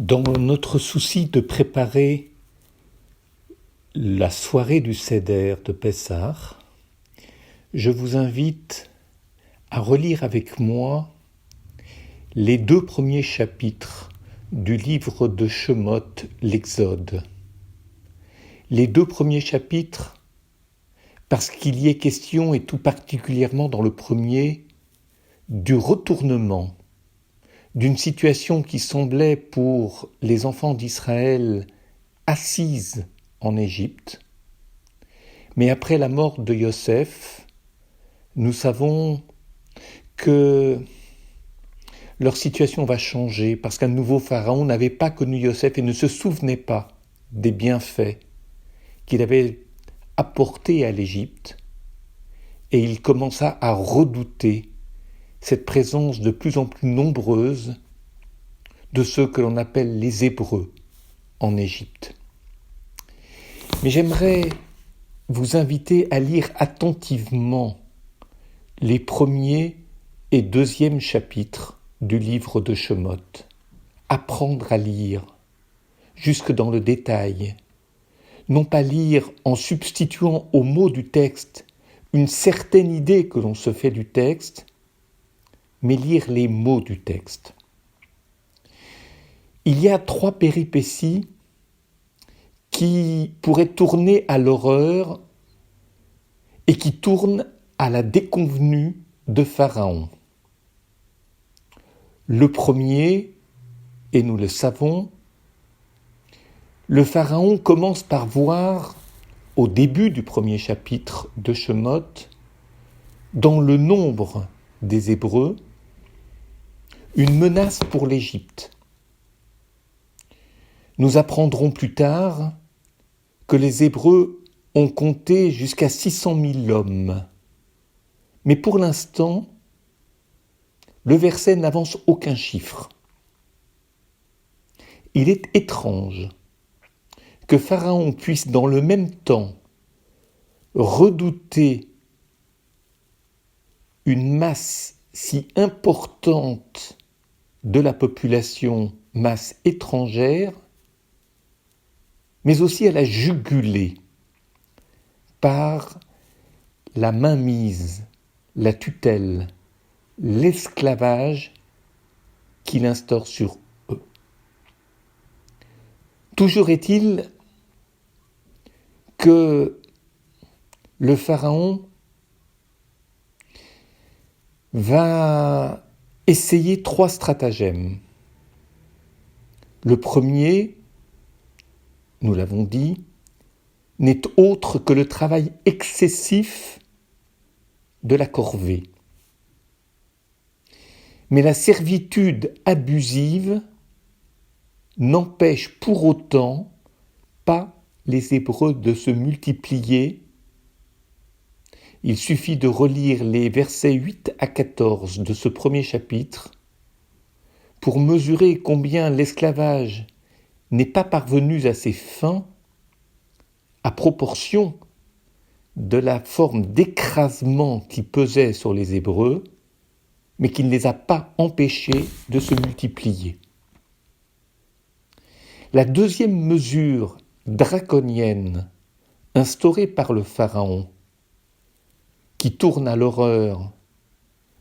Dans notre souci de préparer la soirée du Seder de Pessah, je vous invite à relire avec moi les 2 premiers chapitres du livre de Shemot, l'Exode. Les 2 premiers chapitres, parce qu'il y est question, et tout particulièrement dans le premier, du retournement d'une situation qui semblait pour les enfants d'Israël assise en Égypte. Mais après la mort de Yosef, nous savons que leur situation va changer parce qu'un nouveau pharaon n'avait pas connu Yosef et ne se souvenait pas des bienfaits qu'il avait apportés à l'Égypte, et il commença à redouter cette présence de plus en plus nombreuse de ceux que l'on appelle les Hébreux en Égypte. Mais j'aimerais vous inviter à lire attentivement les 1er et 2e chapitres du livre de Shemot. Apprendre à lire jusque dans le détail. Non pas lire en substituant aux mots du texte une certaine idée que l'on se fait du texte, mais lire les mots du texte. Il y a 3 péripéties qui pourraient tourner à l'horreur et qui tournent à la déconvenue de Pharaon. Le premier, et nous le savons, le Pharaon commence par voir, au début du 1er chapitre de Shemot, dans le nombre des Hébreux, une menace pour l'Égypte. Nous apprendrons plus tard que les Hébreux ont compté jusqu'à 600 000 hommes. Mais pour l'instant, le verset n'avance aucun chiffre. Il est étrange que Pharaon puisse dans le même temps redouter une masse si importante de la population, masse étrangère, mais aussi à la juguler par la mainmise, la tutelle, l'esclavage qu'il instaure sur eux. Toujours est-il que le Pharaon va essayer 3 stratagèmes. Le premier, nous l'avons dit, n'est autre que le travail excessif de la corvée. Mais la servitude abusive n'empêche pour autant pas les Hébreux de se multiplier. Il suffit de relire les versets 8 à 14 de ce 1er chapitre pour mesurer combien l'esclavage n'est pas parvenu à ses fins à proportion de la forme d'écrasement qui pesait sur les Hébreux, mais qui ne les a pas empêchés de se multiplier. La 2e mesure draconienne instaurée par le Pharaon, qui tourne à l'horreur,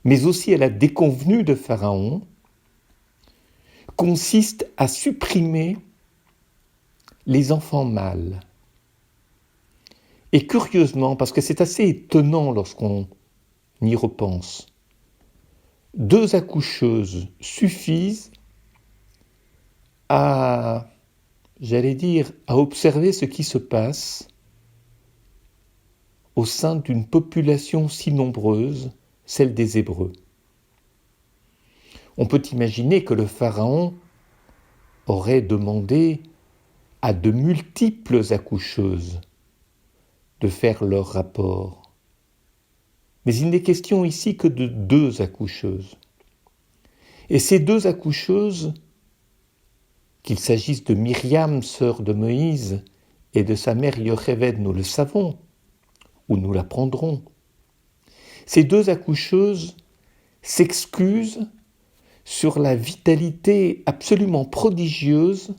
mais aussi à la déconvenue de Pharaon, consiste à supprimer les enfants mâles. Et curieusement, parce que c'est assez étonnant lorsqu'on y repense, 2 accoucheuses suffisent à observer ce qui se passe au sein d'une population si nombreuse, celle des Hébreux. On peut imaginer que le Pharaon aurait demandé à de multiples accoucheuses de faire leur rapport. Mais il n'est question ici que de 2 accoucheuses. Et ces 2 accoucheuses, qu'il s'agisse de Myriam, sœur de Moïse, et de sa mère Yocheved, nous le savons, ou nous l'apprendrons, ces 2 accoucheuses s'excusent sur la vitalité absolument prodigieuse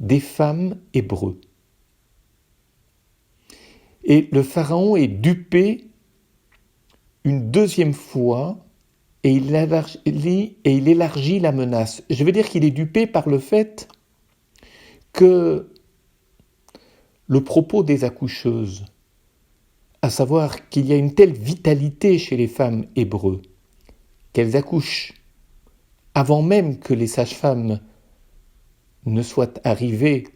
des femmes hébreux. Et le pharaon est dupé une deuxième fois et il élargit la menace. Je veux dire qu'il est dupé par le fait que le propos des accoucheuses, à savoir qu'il y a une telle vitalité chez les femmes hébreux, qu'elles accouchent avant même que les sages-femmes ne soient arrivées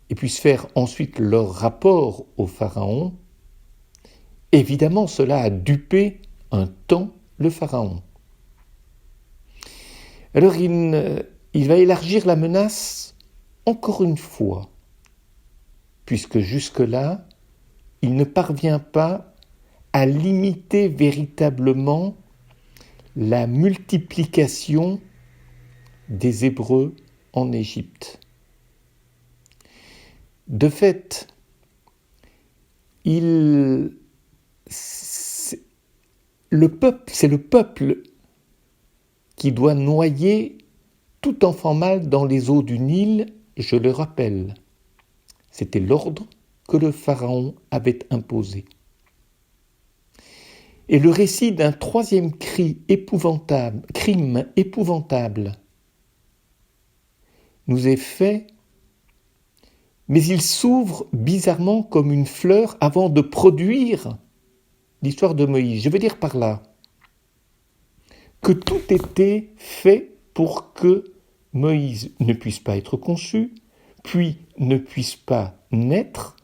et puissent faire ensuite leur rapport au pharaon, évidemment cela a dupé un temps le pharaon. Alors il va élargir la menace encore une fois, puisque jusque-là, il ne parvient pas à limiter véritablement la multiplication des Hébreux en Égypte. De fait, c'est le peuple qui doit noyer tout enfant mâle dans les eaux du Nil, je le rappelle. C'était l'ordre que le pharaon avait imposé. Et le récit d'un troisième crime épouvantable nous est fait, mais il s'ouvre bizarrement comme une fleur avant de produire l'histoire de Moïse. Je veux dire par là que tout était fait pour que Moïse ne puisse pas être conçu, puis ne puisse pas naître,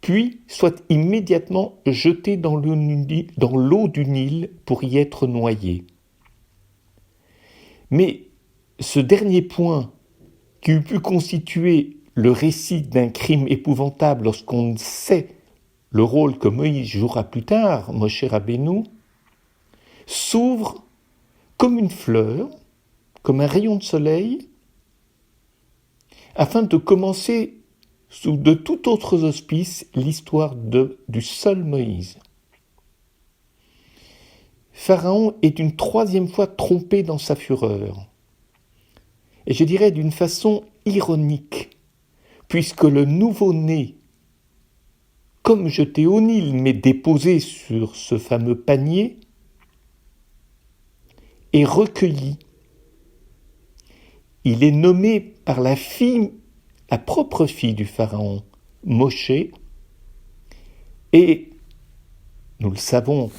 puis soit immédiatement jeté dans l'eau du Nil pour y être noyé. Mais ce dernier point qui eût pu constituer le récit d'un crime épouvantable lorsqu'on sait le rôle que Moïse jouera plus tard, Moshe Rabbeinu, s'ouvre comme une fleur, comme un rayon de soleil, afin de commencer sous de tout autres auspices l'histoire du seul Moïse. Pharaon est une troisième fois trompé dans sa fureur, et je dirais d'une façon ironique, puisque le nouveau-né, comme jeté au Nil, mais déposé sur ce fameux panier, est recueilli. Il est nommé par la propre fille du pharaon, Moshe, et nous le savons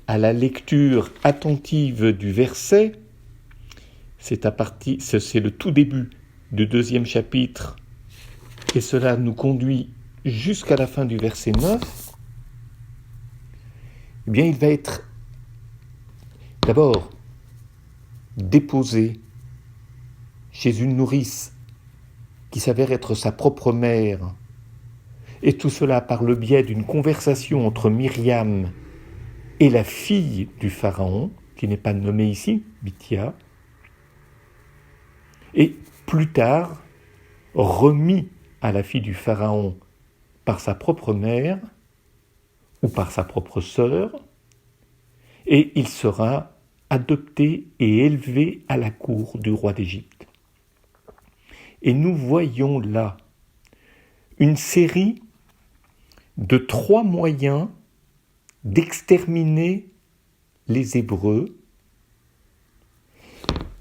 à la lecture attentive du verset, c'est le tout début du 2e chapitre, et cela nous conduit jusqu'à la fin du verset 9, eh bien il va être d'abord déposé chez une nourrice qui s'avère être sa propre mère, et tout cela par le biais d'une conversation entre Myriam et la fille du pharaon, qui n'est pas nommée ici, Bithia, et plus tard remis à la fille du pharaon par sa propre mère ou par sa propre sœur, et il sera adopté et élevé à la cour du roi d'Égypte. Et nous voyons là une série de 3 moyens d'exterminer les Hébreux,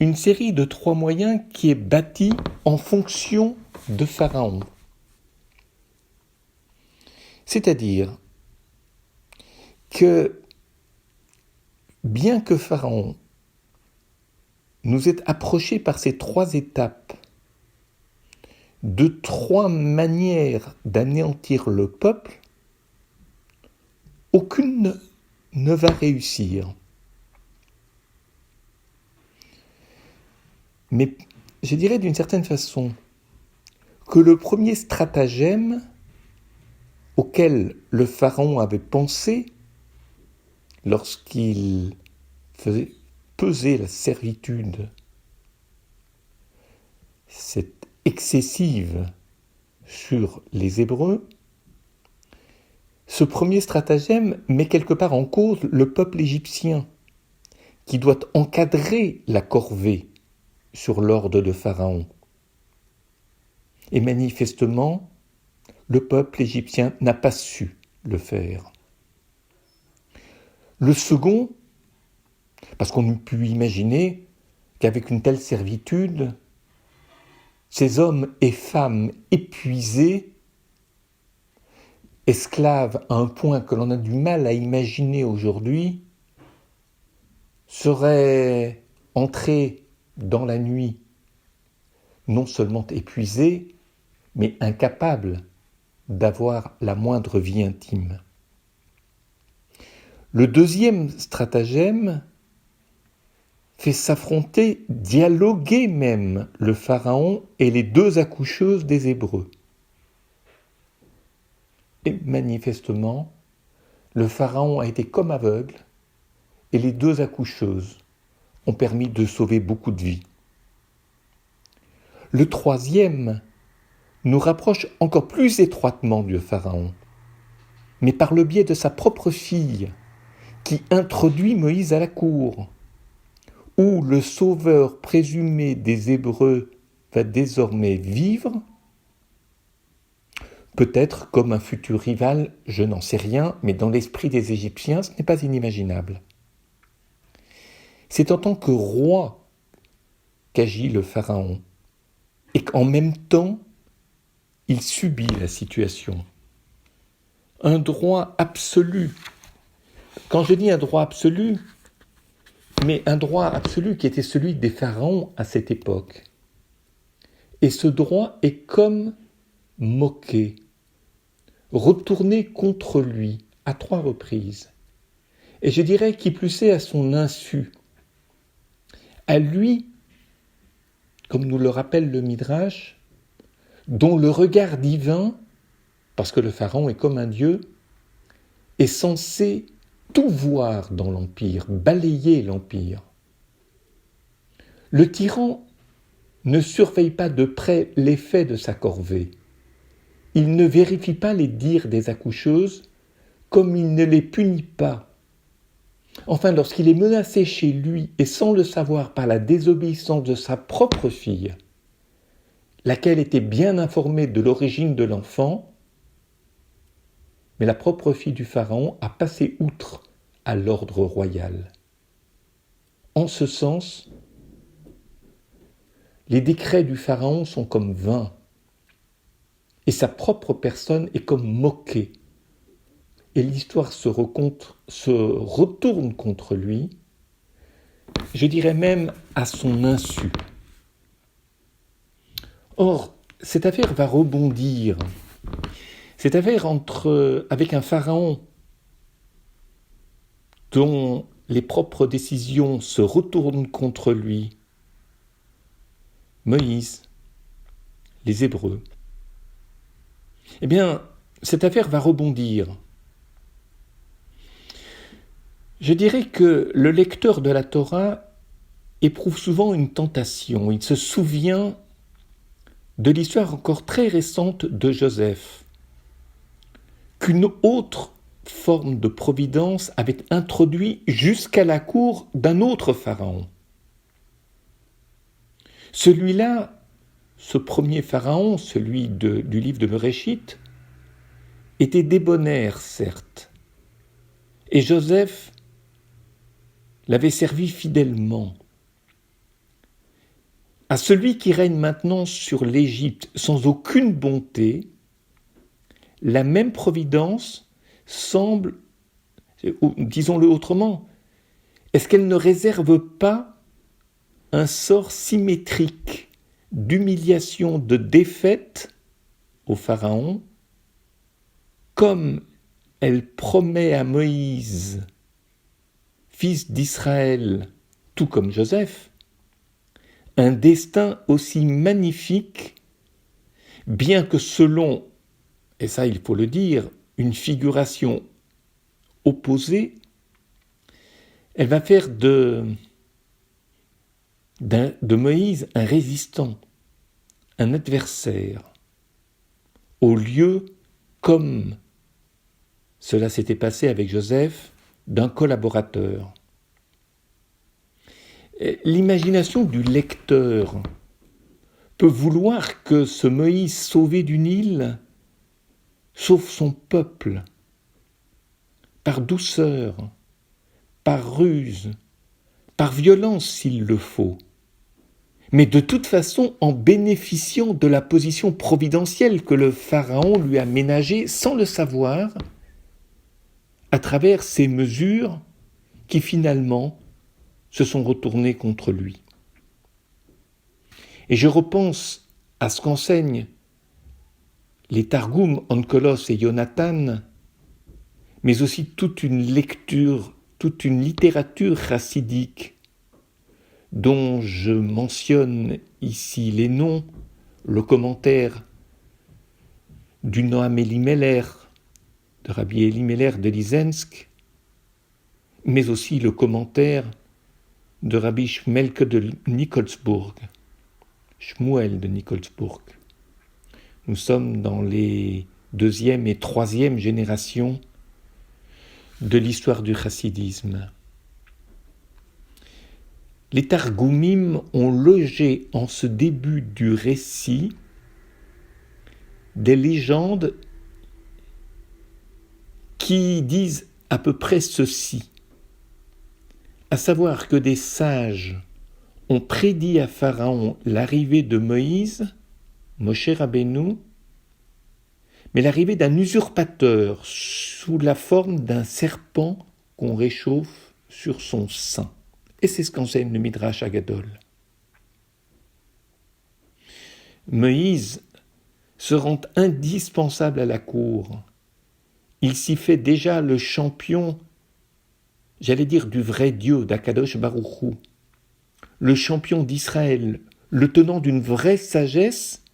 une série de 3 moyens qui est bâtie en fonction de Pharaon. C'est-à-dire que bien que Pharaon nous ait approché par ces 3 étapes de 3 manières d'anéantir le peuple, aucune ne va réussir. Mais je dirais d'une certaine façon que le premier stratagème auquel le pharaon avait pensé lorsqu'il faisait peser la servitude, cette excessive, sur les Hébreux, ce premier stratagème met quelque part en cause le peuple égyptien, qui doit encadrer la corvée sur l'ordre de Pharaon. Et manifestement, le peuple égyptien n'a pas su le faire. Le second, parce qu'on eût pu imaginer qu'avec une telle servitude, ces hommes et femmes épuisés, esclaves à un point que l'on a du mal à imaginer aujourd'hui, seraient entrés dans la nuit, non seulement épuisés, mais incapables d'avoir la moindre vie intime. Le deuxième stratagème fait s'affronter, dialoguer même le Pharaon et les deux accoucheuses des Hébreux. Et manifestement, le Pharaon a été comme aveugle et les deux accoucheuses ont permis de sauver beaucoup de vies. Le troisième nous rapproche encore plus étroitement du Pharaon, mais par le biais de sa propre fille, qui introduit Moïse à la cour, où le sauveur présumé des Hébreux va désormais vivre, peut-être comme un futur rival, je n'en sais rien, mais dans l'esprit des Égyptiens, ce n'est pas inimaginable. C'est en tant que roi qu'agit le Pharaon, et qu'en même temps, il subit la situation. Un droit absolu. Quand je dis un droit absolu, mais un droit absolu qui était celui des pharaons à cette époque. Et ce droit est comme moqué, retourné contre lui à 3 reprises. Et je dirais qui plus est à son insu. À lui, comme nous le rappelle le Midrash, dont le regard divin, parce que le pharaon est comme un dieu, est censé tout voir dans l'empire, balayer l'empire. Le tyran ne surveille pas de près l'effet de sa corvée. Il ne vérifie pas les dires des accoucheuses, comme il ne les punit pas. Enfin, lorsqu'il est menacé chez lui, et sans le savoir par la désobéissance de sa propre fille, laquelle était bien informée de l'origine de l'enfant, mais la propre fille du pharaon a passé outre à l'ordre royal. En ce sens, les décrets du pharaon sont comme vains, et sa propre personne est comme moquée. Et l'histoire se retourne contre lui, je dirais même à son insu. Or, cette affaire va rebondir. Cette affaire avec un pharaon dont les propres décisions se retournent contre lui, Moïse, les Hébreux. Eh bien, cette affaire va rebondir. Je dirais que le lecteur de la Torah éprouve souvent une tentation. Il se souvient de l'histoire encore très récente de Joseph, qu'une autre forme de providence avait introduit jusqu'à la cour d'un autre pharaon. Celui-là, ce premier pharaon, celui du livre de Beréchit, était débonnaire, certes, et Joseph l'avait servi fidèlement. À celui qui règne maintenant sur l'Égypte sans aucune bonté, la même providence semble, disons-le autrement, est-ce qu'elle ne réserve pas un sort symétrique d'humiliation, de défaite au Pharaon, comme elle promet à Moïse, fils d'Israël, tout comme Joseph, un destin aussi magnifique, bien que selon, et ça il faut le dire, une figuration opposée, elle va faire de Moïse un résistant, un adversaire, au lieu, comme cela s'était passé avec Joseph, d'un collaborateur. L'imagination du lecteur peut vouloir que ce Moïse sauvé du Nil sauve son peuple par douceur, par ruse, par violence s'il le faut, mais de toute façon en bénéficiant de la position providentielle que le Pharaon lui a ménagée sans le savoir, à travers ces mesures qui finalement se sont retournées contre lui. Et je repense à ce qu'enseignent les Targum, Onkelos et Yonatan, mais aussi toute une lecture, toute une littérature chassidique dont je mentionne ici les noms, le commentaire du Noam Elimelech, de Rabbi Elimelech de Lizensk, mais aussi le commentaire de Rabbi Shmelke de Nikolsburg, Shmuel de Nikolsburg. Nous sommes dans les 2e et 3e générations de l'histoire du chassidisme. Les Targumim ont logé en ce début du récit des légendes qui disent à peu près ceci, à savoir que des sages ont prédit à Pharaon l'arrivée de Moïse, Moshe Rabbeinu, mais l'arrivée d'un usurpateur sous la forme d'un serpent qu'on réchauffe sur son sein. Et c'est ce qu'enseigne le Midrash Agadol. Moïse se rend indispensable à la cour. Il s'y fait déjà le champion, j'allais dire du vrai Dieu, d'Akadosh Baruch Hu, le champion d'Israël, le tenant d'une vraie sagesse,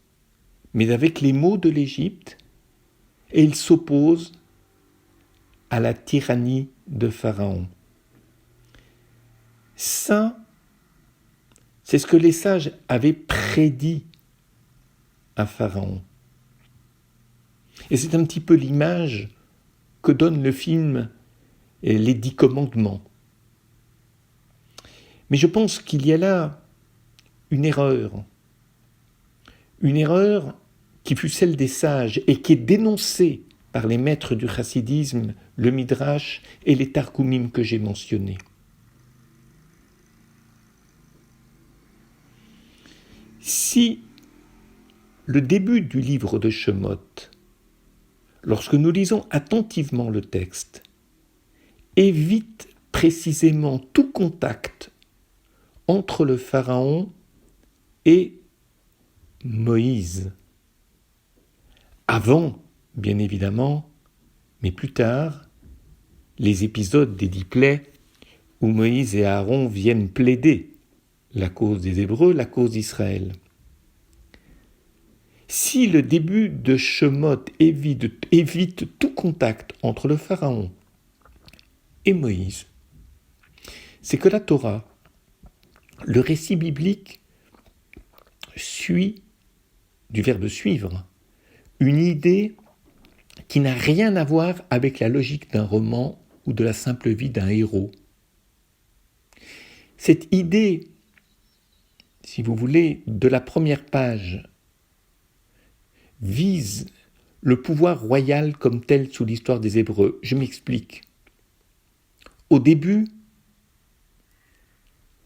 mais avec les mots de l'Égypte, et il s'oppose à la tyrannie de Pharaon. Ça, c'est ce que les sages avaient prédit à Pharaon. Et c'est un petit peu l'image que donne le film Les 10 commandements. Mais je pense qu'il y a là une erreur qui fut celle des sages et qui est dénoncée par les maîtres du chassidisme, le Midrash et les Targumim que j'ai mentionnés. Si le début du livre de Shemot, lorsque nous lisons attentivement le texte, évite précisément tout contact entre le Pharaon et Moïse, avant, bien évidemment, mais plus tard, les épisodes des 10 plaies où Moïse et Aaron viennent plaider la cause des Hébreux, la cause d'Israël. Si le début de Shemot évite tout contact entre le Pharaon et Moïse, c'est que la Torah, le récit biblique, suit, du verbe suivre, une idée qui n'a rien à voir avec la logique d'un roman ou de la simple vie d'un héros. Cette idée, si vous voulez, de la première page, vise le pouvoir royal comme tel sous l'histoire des Hébreux. Je m'explique. Au début,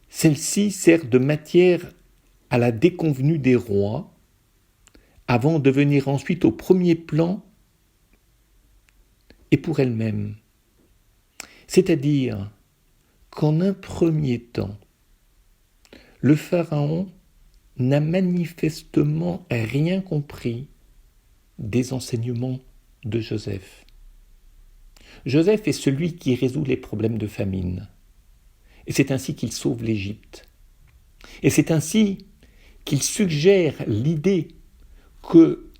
celle-ci sert de matière à la déconvenue des rois, avant de venir ensuite au premier plan et pour elle-même. C'est-à-dire qu'en un premier temps, le Pharaon n'a manifestement rien compris des enseignements de Joseph. Joseph est celui qui résout les problèmes de famine. Et c'est ainsi qu'il sauve l'Égypte. Et c'est ainsi qu'il suggère l'idée que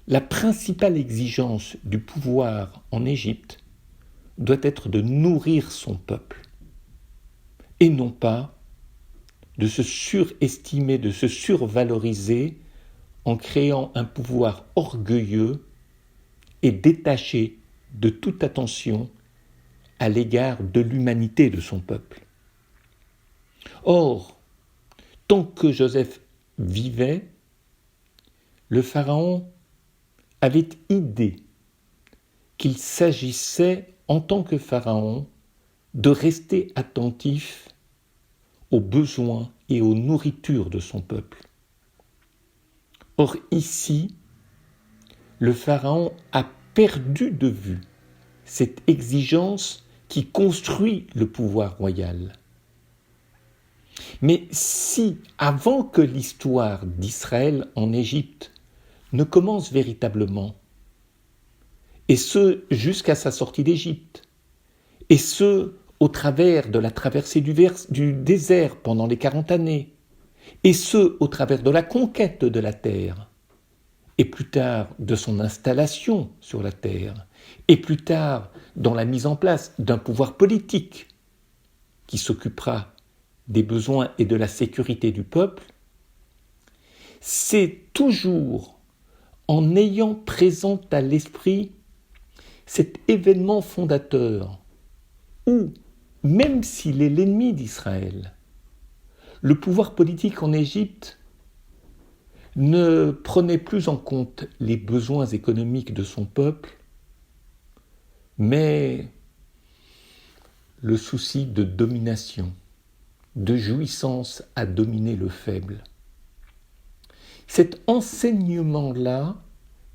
la principale exigence du pouvoir en Égypte doit être de nourrir son peuple, et non pas de se surestimer, de se survaloriser en créant un pouvoir orgueilleux et détaché de toute attention à l'égard de l'humanité de son peuple. Or, tant que Joseph vivait, le Pharaon avait idée qu'il s'agissait, en tant que Pharaon, de rester attentif aux besoins et aux nourritures de son peuple. Or ici, le Pharaon a perdu de vue cette exigence qui construit le pouvoir royal. Mais si, avant que l'histoire d'Israël en Égypte ne commence véritablement, et ce jusqu'à sa sortie d'Égypte, et ce au travers de la traversée du désert pendant les 40 années, et ce au travers de la conquête de la terre, et plus tard de son installation sur la terre, et plus tard dans la mise en place d'un pouvoir politique qui s'occupera des besoins et de la sécurité du peuple, c'est toujours en ayant présent à l'esprit cet événement fondateur où, même s'il est l'ennemi d'Israël, le pouvoir politique en Égypte ne prenait plus en compte les besoins économiques de son peuple, mais le souci de domination, de jouissance à dominer le faible. Cet enseignement-là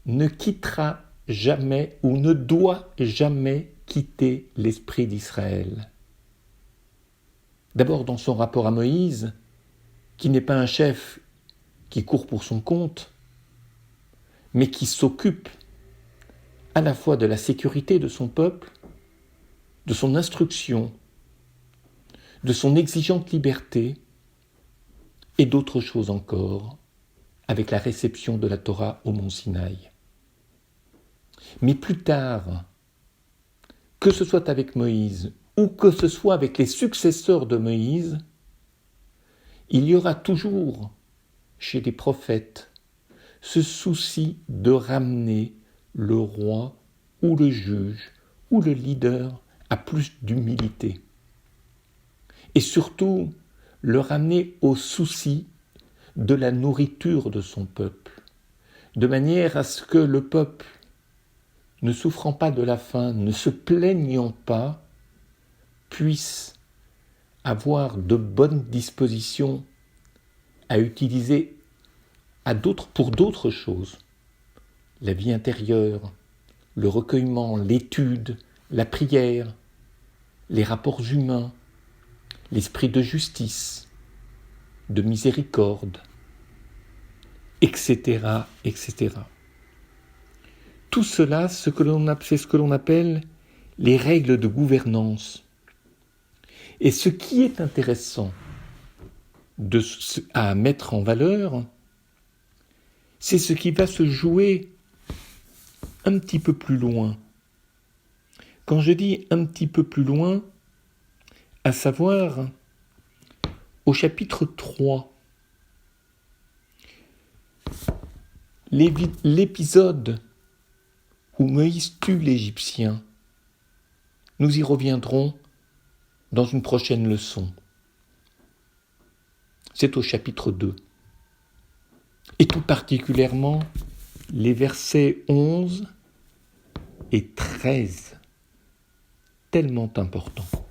ne quittera jamais ou ne doit jamais quitter l'esprit d'Israël. D'abord dans son rapport à Moïse, qui n'est pas un chef qui court pour son compte, mais qui s'occupe à la fois de la sécurité de son peuple, de son instruction, de son exigeante liberté et d'autres choses encore, avec la réception de la Torah au mont Sinaï. Mais plus tard, que ce soit avec Moïse ou que ce soit avec les successeurs de Moïse, il y aura toujours chez les prophètes ce souci de ramener le roi ou le juge ou le leader à plus d'humilité. Et surtout, le ramener au souci de la nourriture de son peuple, de manière à ce que le peuple, ne souffrant pas de la faim, ne se plaignant pas, puisse avoir de bonnes dispositions à utiliser pour d'autres choses. La vie intérieure, le recueillement, l'étude, la prière, les rapports humains, l'esprit de justice, de miséricorde, etc., etc. Tout cela, c'est ce que l'on appelle les règles de gouvernance. Et ce qui est intéressant à mettre en valeur, c'est ce qui va se jouer un petit peu plus loin. Quand je dis un petit peu plus loin, à savoir au chapitre 3, l'épisode où Moïse tue l'Égyptien, nous y reviendrons dans une prochaine leçon. C'est au chapitre 2. Et tout particulièrement les versets 11 et 13, tellement importants.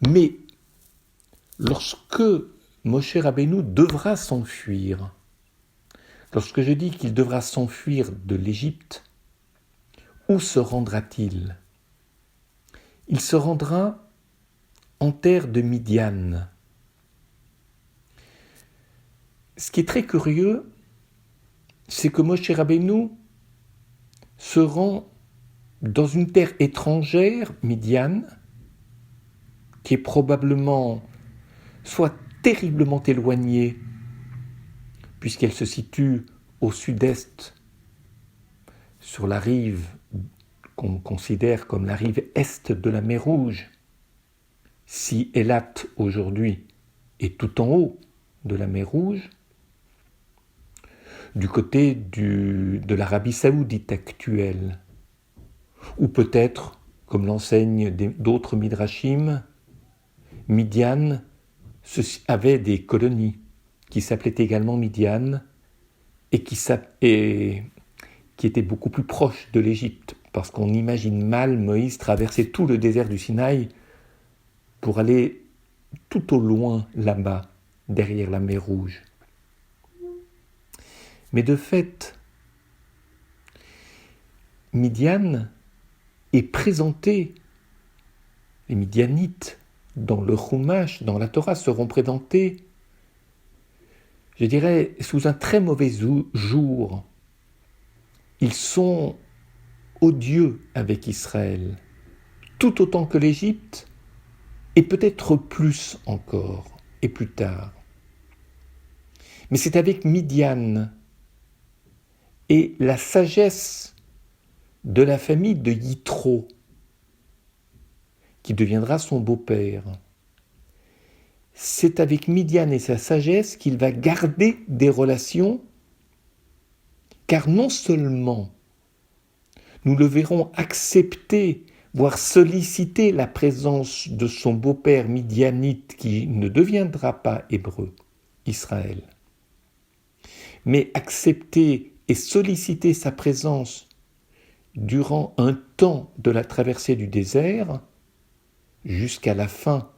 Mais lorsque Moshe Rabbeinu devra s'enfuir, lorsque je dis qu'il devra s'enfuir de l'Égypte, où se rendra-t-il ? Il se rendra en terre de Midian. Ce qui est très curieux, c'est que Moshe Rabbeinu se rend dans une terre étrangère, Midian, qui est probablement soit terriblement éloignée, puisqu'elle se situe au sud-est, sur la rive qu'on considère comme la rive est de la mer Rouge, si Eilat aujourd'hui est tout en haut de la mer Rouge, du côté de l'Arabie Saoudite actuelle, ou peut-être, comme l'enseignent d'autres midrashim, Midian avait des colonies qui s'appelaient également Midian et qui étaient beaucoup plus proches de l'Égypte, parce qu'on imagine mal Moïse traverser tout le désert du Sinaï pour aller tout au loin là-bas, derrière la mer Rouge. Mais de fait, Midian est présenté, les Midianites, dans le Chumash, dans la Torah, seront présentés, je dirais, sous un très mauvais jour. Ils sont odieux avec Israël, tout autant que l'Égypte, et peut-être plus encore, et plus tard. Mais c'est avec Midian et la sagesse de la famille de Yitro, qui deviendra son beau-père. C'est avec Midian et sa sagesse qu'il va garder des relations, car non seulement nous le verrons accepter, voire solliciter la présence de son beau-père midianite qui ne deviendra pas hébreu, Israël, mais accepter et solliciter sa présence durant un temps de la traversée du désert, jusqu'à la fin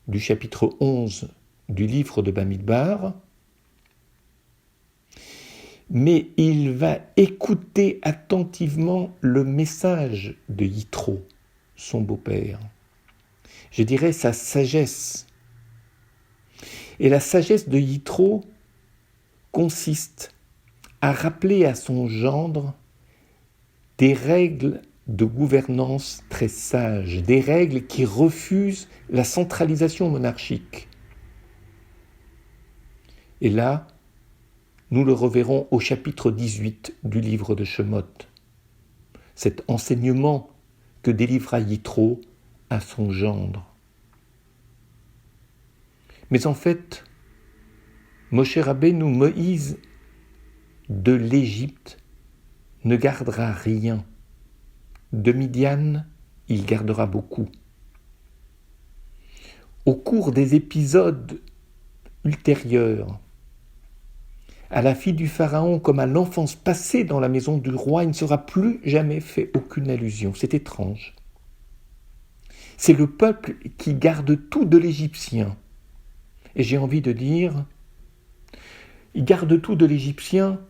du chapitre 11 du livre de Bamidbar, mais il va écouter attentivement le message de Yitro, son beau-père. Je dirais sa sagesse. Et la sagesse de Yitro consiste à rappeler à son gendre des règles de gouvernance très sages, des règles qui refusent la centralisation monarchique. Et là, nous le reverrons au chapitre 18 du livre de Shemot, cet enseignement que délivra Yitro à son gendre. Mais en fait, Moshe Rabbeinu, Moïse de l'Égypte, ne gardera rien. De Midian, il gardera beaucoup. Au cours des épisodes ultérieurs, à la fille du Pharaon comme à l'enfance passée dans la maison du roi, il ne sera plus jamais fait aucune allusion. C'est étrange. C'est le peuple qui garde tout de l'Égyptien. Et j'ai envie de dire, il garde tout de l'Égyptien,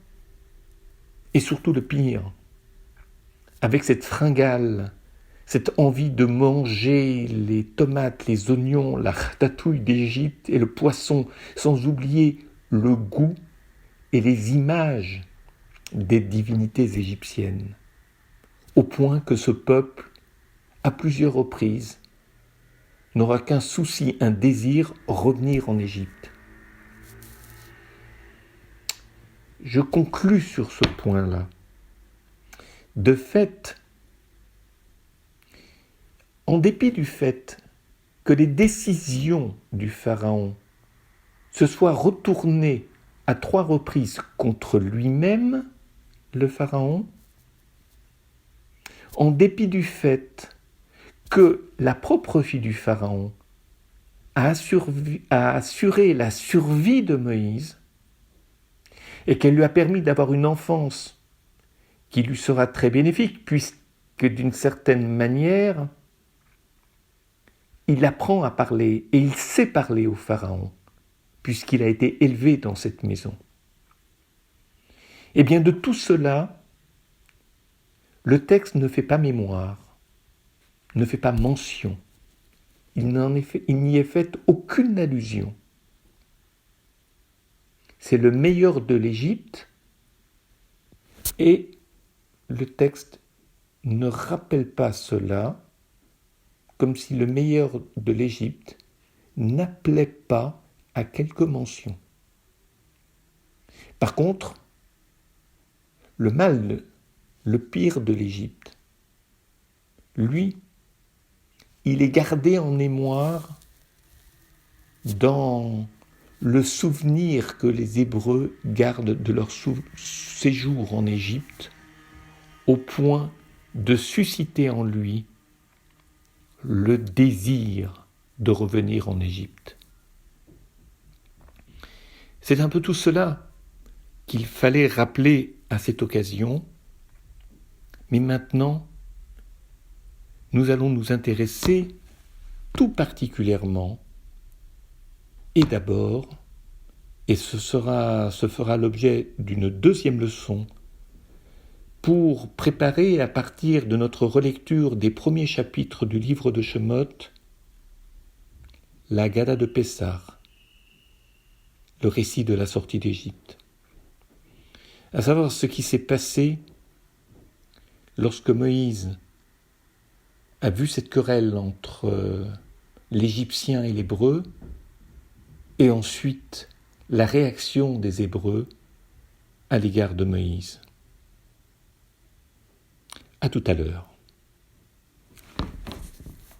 et surtout le pire, avec cette fringale, cette envie de manger les tomates, les oignons, la ratatouille d'Égypte et le poisson, sans oublier le goût et les images des divinités égyptiennes, au point que ce peuple, à plusieurs reprises, n'aura qu'un souci, un désir, revenir en Égypte. Je conclus sur ce point-là. De fait, en dépit du fait que les décisions du Pharaon se soient retournées à 3 reprises contre lui-même, le Pharaon, en dépit du fait que la propre fille du Pharaon a assuré la survie de Moïse et qu'elle lui a permis d'avoir une enfance qui lui sera très bénéfique, puisque d'une certaine manière, il apprend à parler et il sait parler au Pharaon, puisqu'il a été élevé dans cette maison. Eh bien, de tout cela, le texte ne fait pas mémoire, ne fait pas mention. Il n'y est fait aucune allusion. C'est le meilleur de l'Égypte et le texte ne rappelle pas cela, comme si le meilleur de l'Égypte n'appelait pas à quelque mention. Par contre, le mal, le pire de l'Égypte, lui, il est gardé en mémoire dans le souvenir que les Hébreux gardent de leur séjour en Égypte, au point de susciter en lui le désir de revenir en Égypte. C'est un peu tout cela qu'il fallait rappeler à cette occasion, mais maintenant, nous allons nous intéresser tout particulièrement et d'abord, et ce fera l'objet d'une deuxième leçon, pour préparer à partir de notre relecture des premiers chapitres du livre de Shemot, la Haggadah de Pessah, le récit de la sortie d'Égypte. À savoir ce qui s'est passé lorsque Moïse a vu cette querelle entre l'Égyptien et l'Hébreu, et ensuite la réaction des Hébreux à l'égard de Moïse. À tout à l'heure.